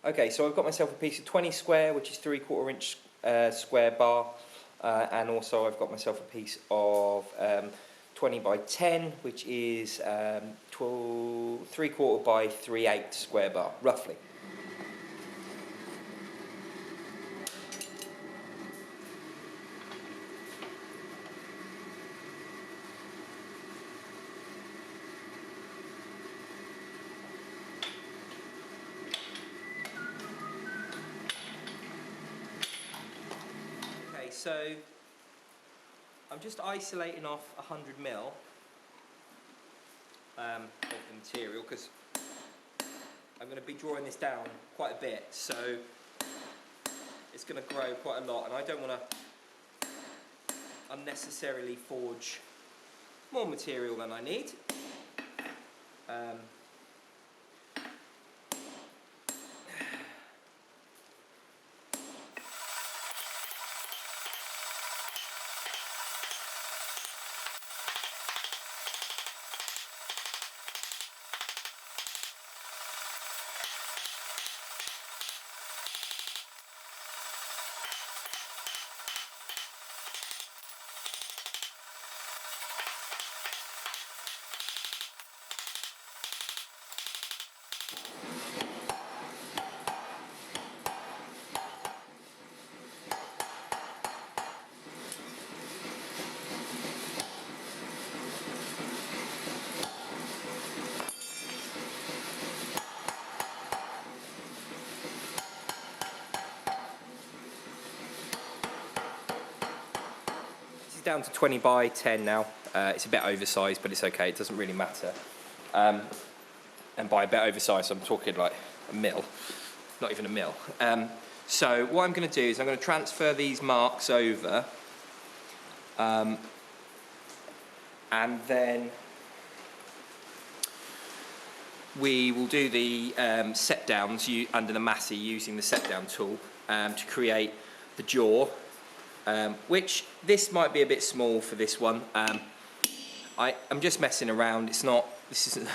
Okay, so I've got myself a piece of 20 square, which is 3/4 inch square bar, and also I've got myself a piece of 20 by 10, which is 3/4 by 3/8 square bar, roughly. Okay, so I'm just isolating off 100 ml of the material because I'm going to be drawing this down quite a bit, so it's going to grow quite a lot, and I don't want to unnecessarily forge more material than I need. Down to 20 by 10 now. It's a bit oversized, but it's okay, it doesn't really matter. And by a bit oversized, I'm talking like a mil, not even a mil. So what I'm going to do is I'm going to transfer these marks over, and then we will do the set downs under the Massey using the set down tool to create the jaw. Which this might be a bit small for this one. I'm just messing around. This isn't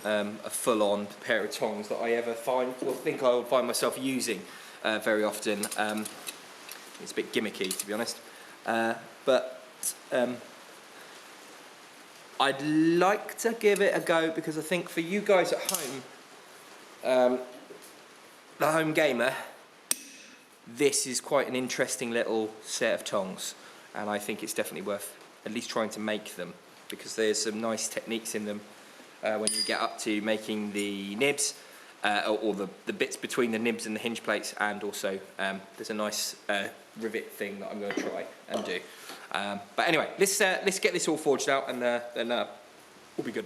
a full-on pair of tongs that I ever think I will find myself using very often. It's a bit gimmicky, to be honest. But I'd like to give it a go because I think for you guys at home, the home gamer, this is quite an interesting little set of tongs, and I think it's definitely worth at least trying to make them, because there's some nice techniques in them when you get up to making the nibs, or the bits between the nibs and the hinge plates, and also there's a nice rivet thing that I'm going to try and do. But anyway, let's get this all forged out, and then we'll be good.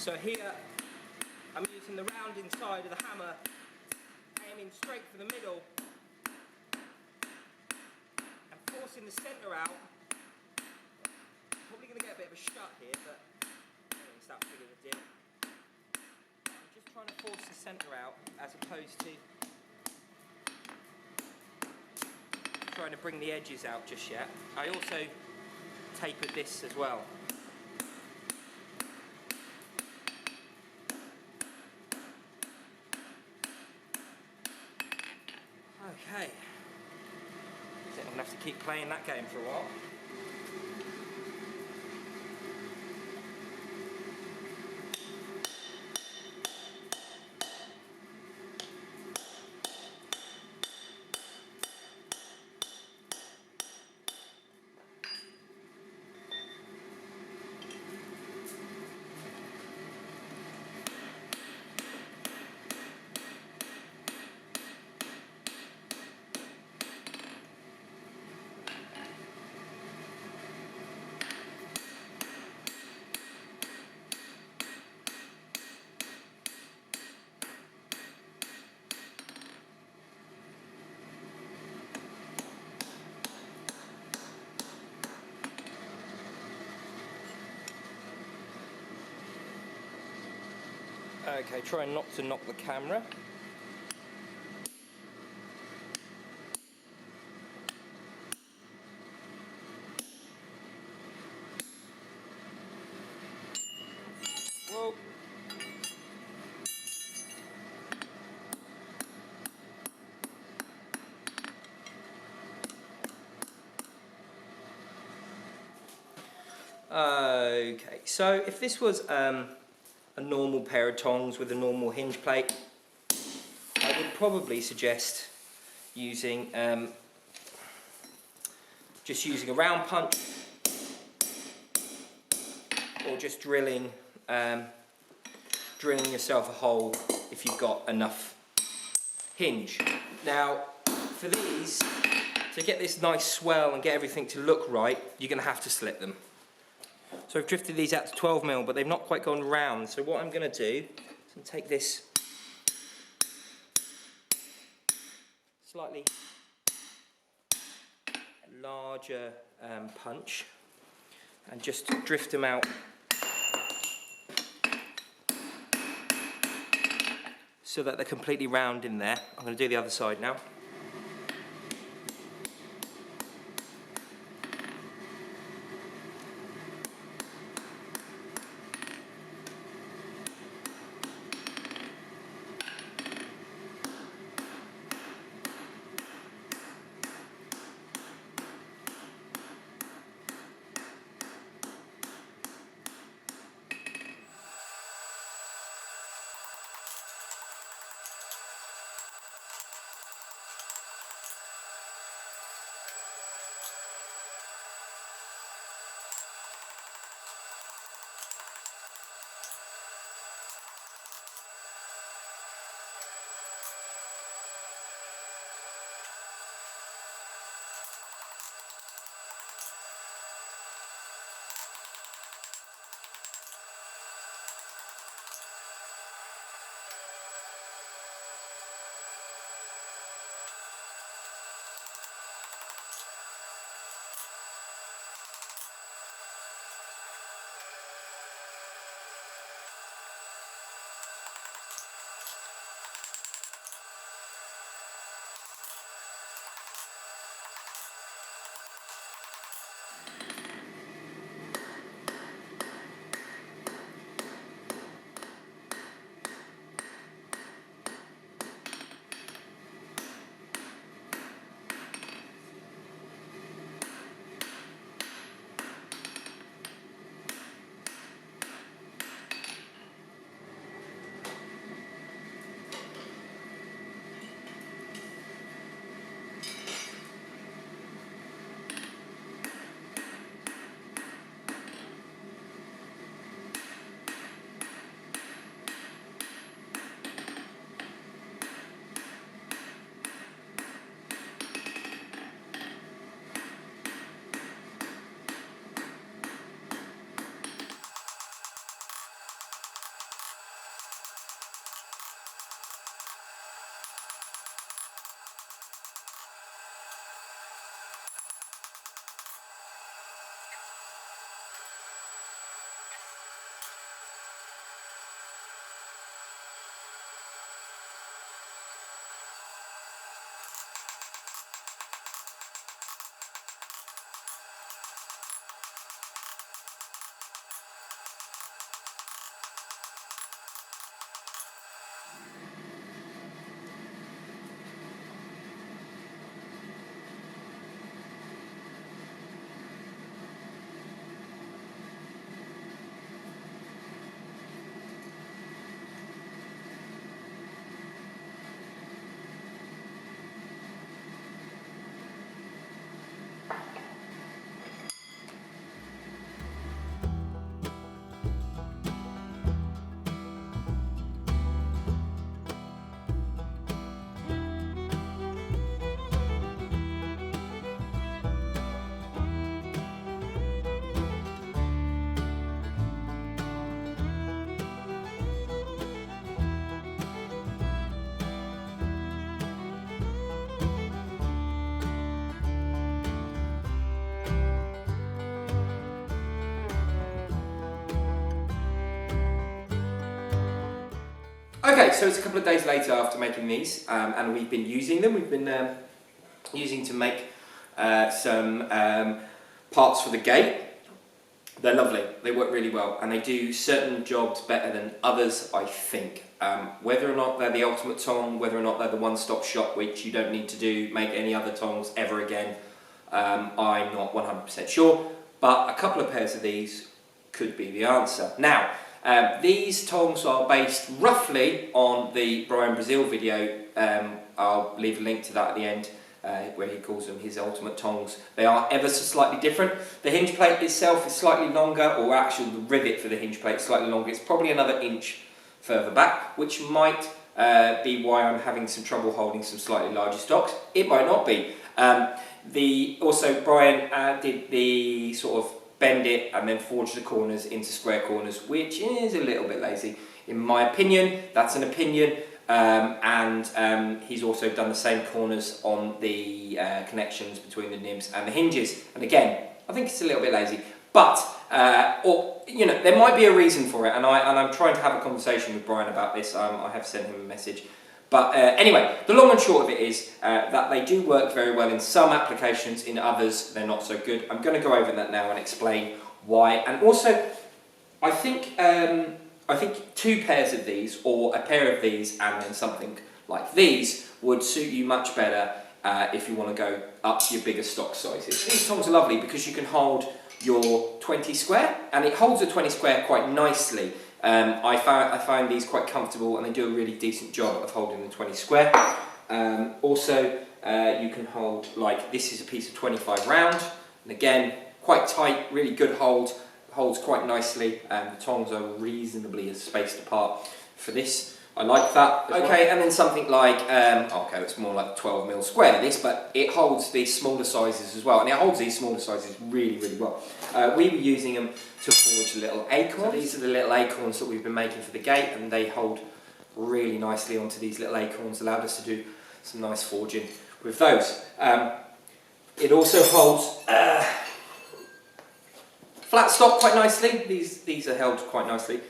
So here I'm using the round inside of the hammer, aiming straight for the middle and forcing the centre out. Probably going to get a bit of a shut here, but it's that big of a deal. I'm just trying to force the centre out as opposed to trying to bring the edges out just yet. I also tapered this as well. Okay, I think I'm going to have to keep playing that game for a while. Okay, try not to knock the camera. Whoa. Okay, so if this was a normal pair of tongs with a normal hinge plate, I would probably suggest using just using a round punch, or just drilling yourself a hole if you've got enough hinge. Now, for these, to get this nice swell and get everything to look right, you're going to have to slit them. So I've drifted these out to 12mm, but they've not quite gone round. So what I'm going to do is take this slightly larger punch and just drift them out so that they're completely round in there. I'm going to do the other side now. Okay, so it's a couple of days later after making these, and we've been using them. We've been using to make some parts for the gate. They're lovely, they work really well, and they do certain jobs better than others, I think. Whether or not they're the ultimate tong, whether or not they're the one-stop shop which you don't need to make any other tongs ever again, I'm not 100% sure, but a couple of pairs of these could be the answer. Now, these tongs are based roughly on the Brian Brazeal video. I'll leave a link to that at the end, where he calls them his ultimate tongs. They are ever so slightly different. The hinge plate itself is slightly longer, or actually the rivet for the hinge plate is slightly longer. It's probably another inch further back, which might be why I'm having some trouble holding some slightly larger stocks. It might not be. Also Brian did the sort of bend it and then forge the corners into square corners, which is a little bit lazy in my opinion. That's an opinion. He's also done the same corners on the connections between the nibs and the hinges, and again I think it's a little bit lazy, but there might be a reason for it, and I'm trying to have a conversation with Brian about this. I have sent him a message, but anyway, the long and short of it is that they do work very well in some applications, in others they're not so good. I'm going to go over that now and explain why, and also I think two pairs of these, or a pair of these and then something like these, would suit you much better if you want to go up to your bigger stock sizes. These tongs are lovely because you can hold your 20 square, and it holds a 20 square quite nicely. I find these quite comfortable, and they do a really decent job of holding the 20 square. Also, you can hold, like, this is a piece of 25 round, and again, quite tight, really good hold. Holds quite nicely, and the tongs are reasonably spaced apart for this. I like that. Okay, and then something like, okay, it's more like 12mm square this, but it holds these smaller sizes as well, and it holds these smaller sizes really, really well. We were using them to forge little acorns. So these are the little acorns that we've been making for the gate, and they hold really nicely onto these little acorns, allowed us to do some nice forging with those. It also holds flat stock quite nicely. These are held quite nicely,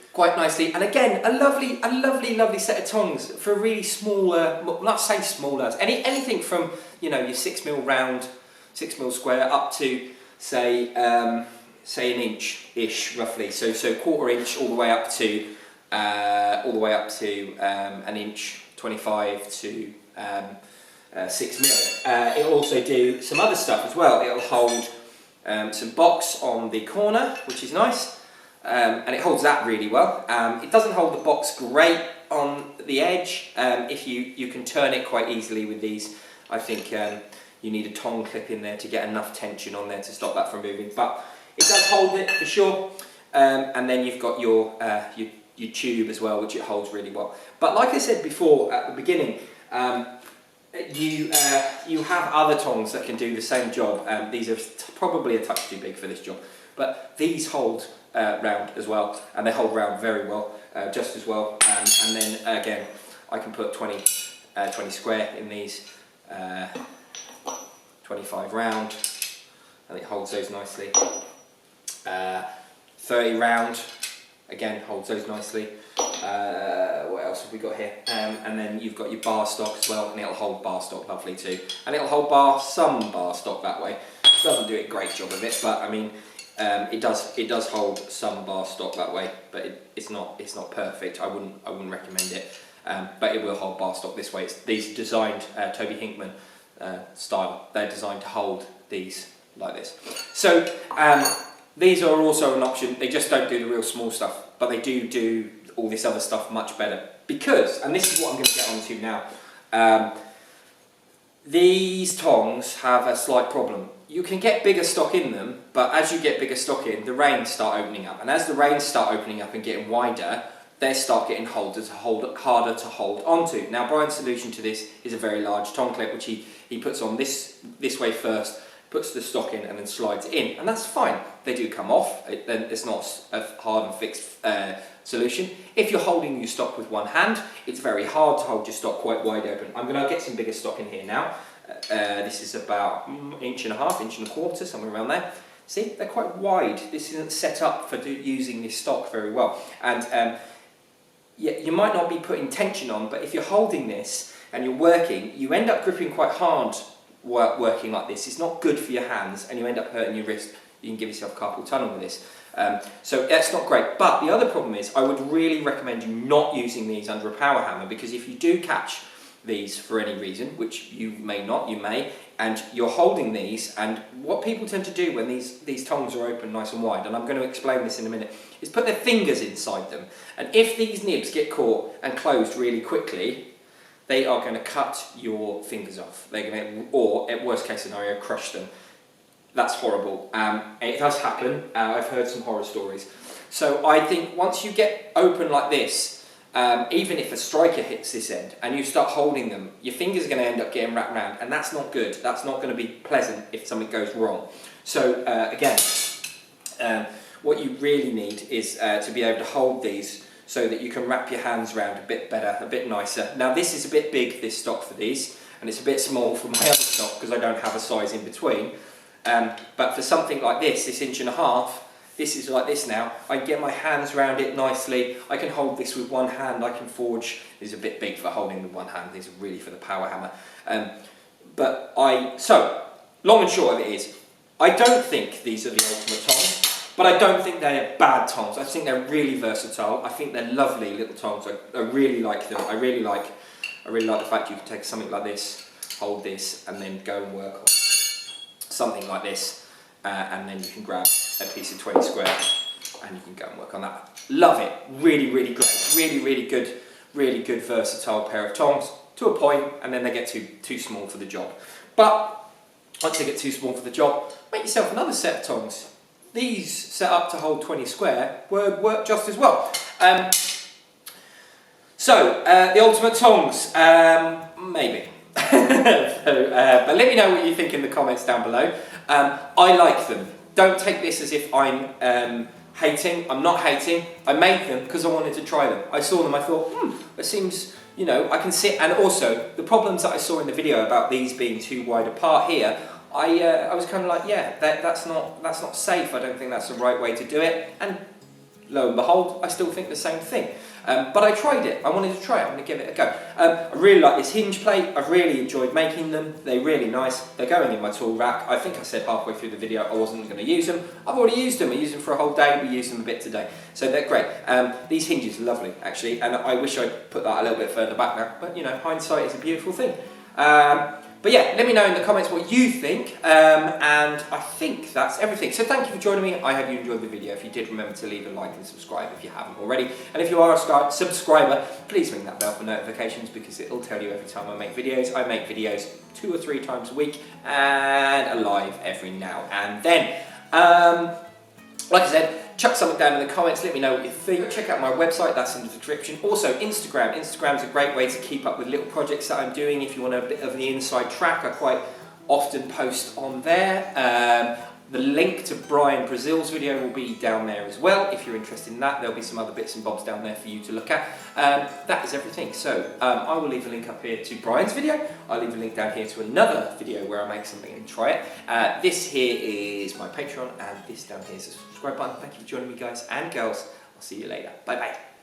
and again a lovely set of tongs for a really smaller, not say smaller, anything from your 6mm round, 6mm square up to say an inch-ish roughly. So 1/4 inch all the way up to an inch, 25 to 6mm. It'll also do some other stuff as well. It'll hold some box on the corner, which is nice, and it holds that really well. It doesn't hold the box great on the edge. If you can turn it quite easily with these. I think you need a tong clip in there to get enough tension on there to stop that from moving, but it does hold it for sure. And then you've got your tube as well, which it holds really well. But like I said before at the beginning, you have other tongs that can do the same job. These are probably a touch too big for this job, but these hold round as well, and they hold round very well, just as well. And then again, I can put 20 square in these, 25 round, and it holds those nicely. 30 round, again holds those nicely. What else have we got here? And then you've got your bar stock as well, and it'll hold bar stock lovely too. And it'll hold some bar stock that way. It doesn't do a great job of it, but I mean, it does hold some bar stock that way, but it's not perfect. I wouldn't recommend it, but it will hold bar stock this way. These are designed Toby Hinkman style. They're designed to hold these like this. So these are also an option. They just don't do the real small stuff, but they do all this other stuff much better, because, and this is what I'm going to get onto now, these tongs have a slight problem. You can get bigger stock in them, but as you get bigger stock in, the reins start opening up, and as the reins start opening up and getting wider, they start getting harder to hold onto. Now Brian's solution to this is a very large tong clip, which he puts on this way first, puts the stock in and then slides it in, and that's fine. They do come off, then it's not a hard and fixed solution. If you're holding your stock with one hand, it's very hard to hold your stock quite wide open. I'm going to get some bigger stock in here now. This is about 1.5 inches, 1.25 inches, somewhere around there. See, they're quite wide. This isn't set up for using this stock very well. And you might not be putting tension on, but if you're holding this and you're working, you end up gripping quite hard working like this. It's not good for your hands, and you end up hurting your wrist. You can give yourself carpal tunnel with this. So that's not great. But the other problem is, I would really recommend you not using these under a power hammer, because if you do catch these for any reason, which you may not, you may, and you're holding these, and what people tend to do when these tongs are open nice and wide, and I'm going to explain this in a minute, is put their fingers inside them. And if these nibs get caught and closed really quickly, they are going to cut your fingers off. They're going to, or at worst case scenario, crush them. That's horrible. It does happen. I've heard some horror stories. So I think once you get open like this, even if a striker hits this end and you start holding them, your fingers are going to end up getting wrapped around, and that's not good. That's not going to be pleasant if something goes wrong. So again, what you really need is to be able to hold these so that you can wrap your hands around a bit better, a bit nicer. Now this is a bit big, this stock, for these, and it's a bit small for my other stock because I don't have a size in between. But for something like this 1.5 inches, this is like this now, I can get my hands around it nicely. I can hold this with one hand, I can forge. These are a bit big for holding with one hand, these are really for the power hammer. So, long and short of it is, I don't think these are the ultimate tongs, but I don't think they're bad tongs. I think they're really versatile. I think they're lovely little tongs. I really like them. I really like the fact you can take something like this, hold this, and then go and work on something like this, and then you can grab a piece of 20 square and you can go and work on that. Love it. Really, really great. Really good versatile pair of tongs to a point, and then they get too small for the job. But once they get too small for the job, make yourself another set of tongs. These set up to hold 20 square work just as well. The ultimate tongs, maybe. But let me know what you think in the comments down below. I like them. Don't take this as if I'm hating. I'm not hating. I made them because I wanted to try them. I saw them, I thought, it seems, you know, I can sit. And also, the problems that I saw in the video about these being too wide apart here, I was kind of like, yeah, that's not safe. I don't think that's the right way to do it. And lo and behold, I still think the same thing. But I tried it. I wanted to try it. I'm going to give it a go. I really like this hinge plate. I've really enjoyed making them. They're really nice. They're going in my tool rack. I think I said halfway through the video I wasn't going to use them. I've already used them. I used them for a whole day. We used them a bit today. So they're great. These hinges are lovely, actually. And I wish I'd put that a little bit further back now. But, you know, hindsight is a beautiful thing. But yeah, let me know in the comments what you think, and I think that's everything. So thank you for joining me. I hope you enjoyed the video. If you did, remember to leave a like and subscribe if you haven't already. And if you are a subscriber, please ring that bell for notifications, because it'll tell you every time I make videos. I make videos 2 or 3 times a week and live every now and then. Like I said, chuck something down in the comments, let me know what you think. Check out my website, that's in the description. Also, Instagram. Instagram's a great way to keep up with little projects that I'm doing. If you want a bit of the inside track, I quite often post on there. The link to Brian Brazeal's video will be down there as well. If you're interested in that, there'll be some other bits and bobs down there for you to look at. That is everything. So I will leave a link up here to Brian's video. I'll leave a link down here to another video where I make something and try it. This here is my Patreon, and this down here is a subscribe button. Thank you for joining me, guys and girls. I'll see you later. Bye bye.